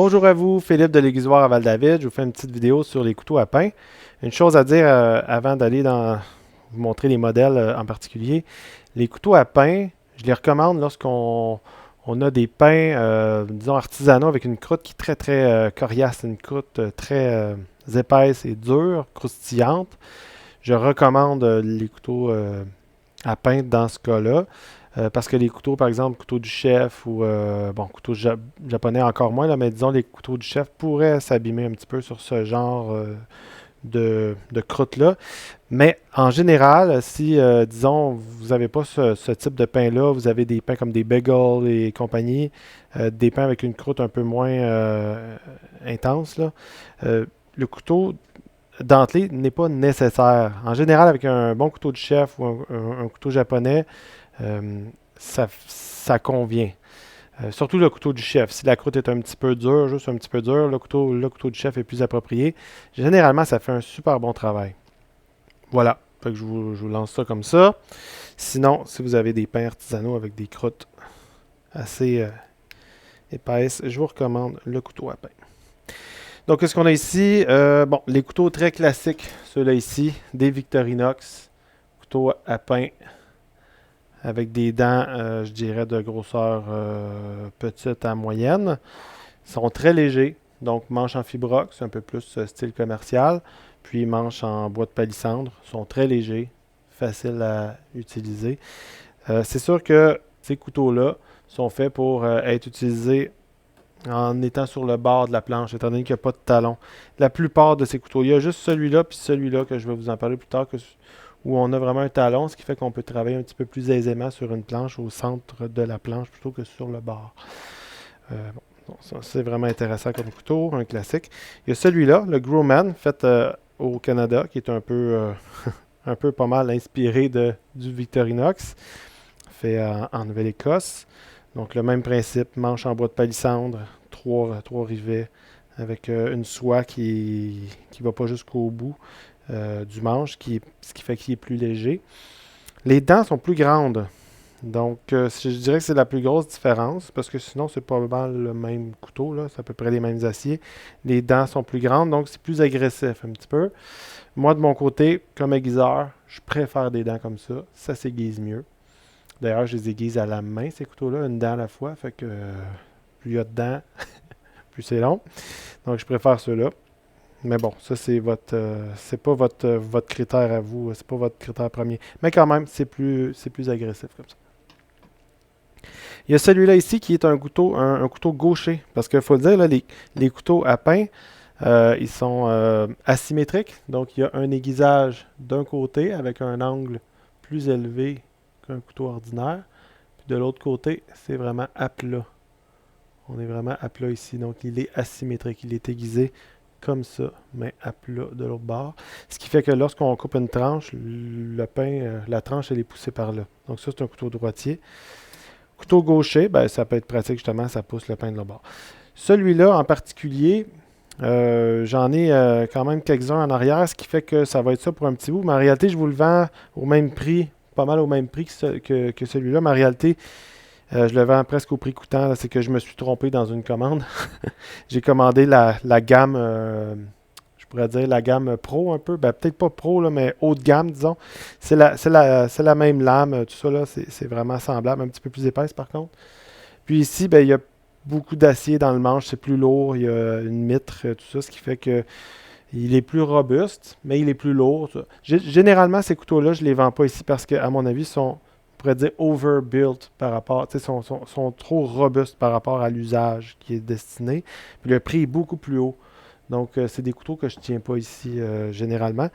Bonjour à vous, Philippe de l'Aiguisoire à Val-David. Je vous fais une petite vidéo sur les couteaux à pain. Une chose à dire avant d'aller vous montrer les modèles en particulier. Les couteaux à pain, je les recommande lorsqu'on a des pains, disons, artisanaux avec une croûte qui est très, très coriace, une croûte très épaisse et dure, croustillante. Je recommande les couteaux à pain dans ce cas-là. Parce que les couteaux, par exemple, couteau du chef ou bon, couteau japonais encore moins, là, mais disons les couteaux du chef pourraient s'abîmer un petit peu sur ce genre de croûte-là. Mais en général, si, disons, vous n'avez pas ce type de pain-là, vous avez des pains comme des bagels et compagnie, des pains avec une croûte un peu moins intense, là, euh, le couteau dentelé n'est pas nécessaire. En général, avec un bon couteau de chef ou un couteau japonais, euh, ça convient. Surtout le couteau du chef. Si la croûte est un petit peu dure, juste un petit peu dure, le couteau du chef est plus approprié. Généralement, ça fait un super bon travail. Voilà. Fait que je vous lance ça comme ça. Sinon, si vous avez des pains artisanaux avec des croûtes assez épaisses, je vous recommande le couteau à pain. Donc, qu'est-ce qu'on a ici? Bon, les couteaux très classiques, ceux-là ici, des Victorinox, couteau à pain avec des dents, je dirais, de grosseur petite à moyenne. Ils sont très légers, donc manche en fibrox, un peu plus style commercial, puis manche en bois de palissandre, sont très légers, faciles à utiliser. C'est sûr que ces couteaux-là sont faits pour être utilisés en étant sur le bord de la planche, étant donné qu'il n'y a pas de talon. La plupart de ces couteaux, il y a juste celui-là puis celui-là que je vais vous en parler plus tard, où on a vraiment un talon, ce qui fait qu'on peut travailler un petit peu plus aisément sur une planche au centre de la planche plutôt que sur le bord. Bon, ça, c'est vraiment intéressant comme couteau, un classique. Il y a celui-là, le Growman, fait au Canada, qui est un peu pas mal inspiré du Victorinox, fait en Nouvelle-Écosse. Donc le même principe, manche en bois de palissandre, trois rivets avec une soie qui va pas jusqu'au bout du manche, ce qui fait qu'il est plus léger. Les dents sont plus grandes. Donc je dirais que c'est la plus grosse différence, parce que sinon c'est pas mal le même couteau, là, c'est à peu près les mêmes aciers. Les dents sont plus grandes, donc c'est plus agressif un petit peu. Moi de mon côté, comme aiguiseur, je préfère des dents comme ça s'aiguise mieux. D'ailleurs, je les aiguise à la main, ces couteaux-là, une dent à la fois. Fait que plus il y a de dents, plus c'est long. Donc, je préfère ceux-là. Mais bon, ça, c'est pas votre critère à vous. C'est pas votre critère premier. Mais quand même, c'est plus agressif comme ça. Il y a celui-là ici qui est un couteau gaucher. Parce qu'il faut le dire, là, les couteaux à pain, ils sont asymétriques. Donc, il y a un aiguisage d'un côté avec un angle plus élevé qu'un couteau ordinaire. Puis de l'autre côté, c'est vraiment à plat. On est vraiment à plat ici. Donc, il est asymétrique. Il est aiguisé comme ça, mais à plat de l'autre bord. Ce qui fait que lorsqu'on coupe une tranche, le pain, la tranche, elle est poussée par là. Donc, ça, c'est un couteau droitier. Couteau gaucher, ben, ça peut être pratique justement, ça pousse le pain de l'autre bord. Celui-là en particulier, j'en ai quand même quelques-uns en arrière, ce qui fait que ça va être ça pour un petit bout. Mais en réalité, je vous le vends au même prix, pas mal au même prix que celui-là. Mais en réalité, je le vends presque au prix coûtant. C'est que je me suis trompé dans une commande. J'ai commandé la gamme, je pourrais dire la gamme pro un peu. Ben, peut-être pas pro, là, mais haut de gamme, disons. C'est la même lame, tout ça, là. C'est vraiment semblable, un petit peu plus épaisse par contre. Puis ici, ben, il y a beaucoup d'acier dans le manche, c'est plus lourd, il y a une mitre, tout ça, ce qui fait que il est plus robuste, mais il est plus lourd. Généralement, ces couteaux-là, je ne les vends pas ici parce qu'à mon avis, on pourrait dire overbuilt par rapport, tu sais, sont trop robustes par rapport à l'usage qui est destiné. Puis le prix est beaucoup plus haut. Donc, c'est des couteaux que je ne tiens pas ici généralement.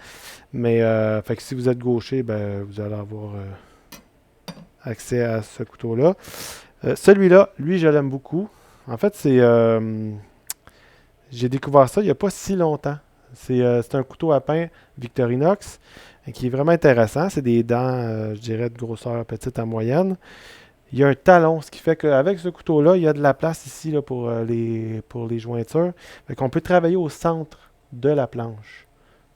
Mais fait que si vous êtes gaucher, ben, vous allez avoir accès à ce couteau-là. Celui-là, lui, je l'aime beaucoup. En fait, j'ai découvert ça il n'y a pas si longtemps. C'est un couteau à pain Victorinox qui est vraiment intéressant. C'est des dents, je dirais, de grosseur petite à moyenne. Il y a un talon, ce qui fait qu'avec ce couteau-là, il y a de la place ici là, pour les jointures. Fait qu'on peut travailler au centre de la planche.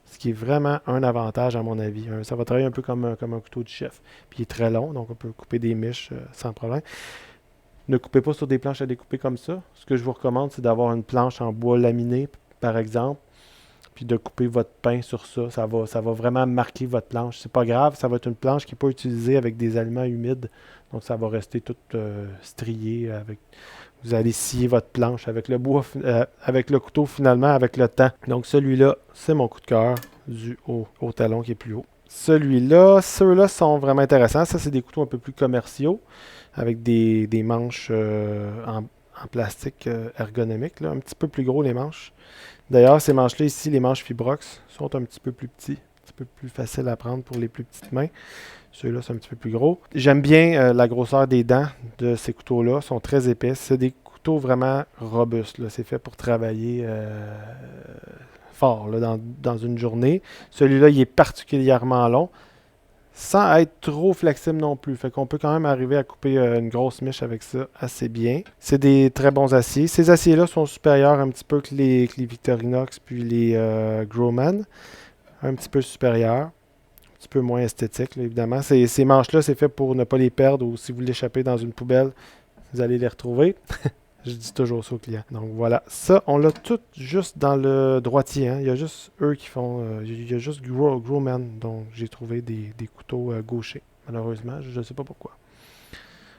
Ce qui est vraiment un avantage à mon avis. Ça va travailler un peu comme un couteau de chef. Puis il est très long, donc on peut couper des miches sans problème. Ne coupez pas sur des planches à découper comme ça. Ce que je vous recommande, c'est d'avoir une planche en bois laminé, par exemple, puis de couper votre pain sur ça. Ça va vraiment marquer votre planche. C'est pas grave, ça va être une planche qui n'est pas utilisée avec des aliments humides. Donc ça va rester tout strié. Vous allez scier votre planche avec le bois, avec le couteau finalement, avec le temps. Donc celui-là, c'est mon coup de cœur dû au talon qui est plus haut. Celui-là, ceux-là sont vraiment intéressants. Ça, c'est des couteaux un peu plus commerciaux avec des manches en plastique ergonomique, là, un petit peu plus gros les manches. D'ailleurs, ces manches-là ici, les manches Fibrox, sont un petit peu plus petits, un petit peu plus faciles à prendre pour les plus petites mains. Ceux-là sont un petit peu plus gros. J'aime bien la grosseur des dents de ces couteaux-là, sont très épais. C'est des couteaux vraiment robustes, là. C'est fait pour travailler fort là, dans une journée. Celui-là, il est particulièrement long, sans être trop flexible non plus. Fait qu'on peut quand même arriver à couper une grosse miche avec ça assez bien. C'est des très bons aciers. Ces aciers-là sont supérieurs un petit peu que les Victorinox puis les Growman. Un petit peu supérieurs. Un petit peu moins esthétique, là, évidemment. Ces manches-là, c'est fait pour ne pas les perdre ou si vous l'échappez dans une poubelle, vous allez les retrouver. Je dis toujours ça aux clients. Donc voilà, ça, on l'a tout juste dans le droitier. Hein. Il y a juste eux qui font... il y a juste Growman dont j'ai trouvé des couteaux gauchers. Malheureusement, je ne sais pas pourquoi.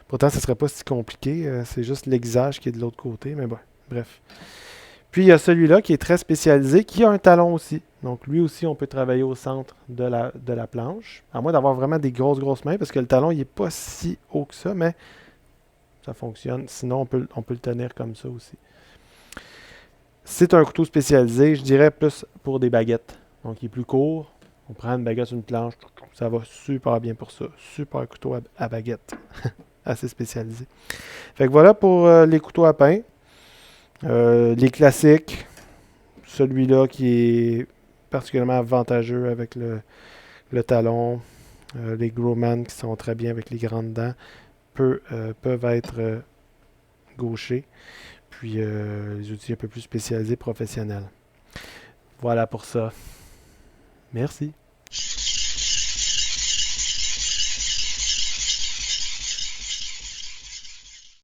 Pourtant, ce ne serait pas si compliqué. C'est juste l'aiguisage qui est de l'autre côté. Mais bon, bref. Puis il y a celui-là qui est très spécialisé, qui a un talon aussi. Donc lui aussi, on peut travailler au centre de la planche. À moins d'avoir vraiment des grosses mains, parce que le talon, il n'est pas si haut que ça, mais ça fonctionne. Sinon, on peut le tenir comme ça aussi. C'est un couteau spécialisé, je dirais plus pour des baguettes. Donc il est plus court. On prend une baguette sur une planche. Ça va super bien pour ça. Super couteau à baguette. Assez spécialisé. Fait que voilà pour les couteaux à pain. Les classiques. Celui-là qui est particulièrement avantageux avec le talon. Les Growman qui sont très bien avec les grandes dents peuvent être gauchers. Puis les outils un peu plus spécialisés professionnels. Voilà pour ça. Merci.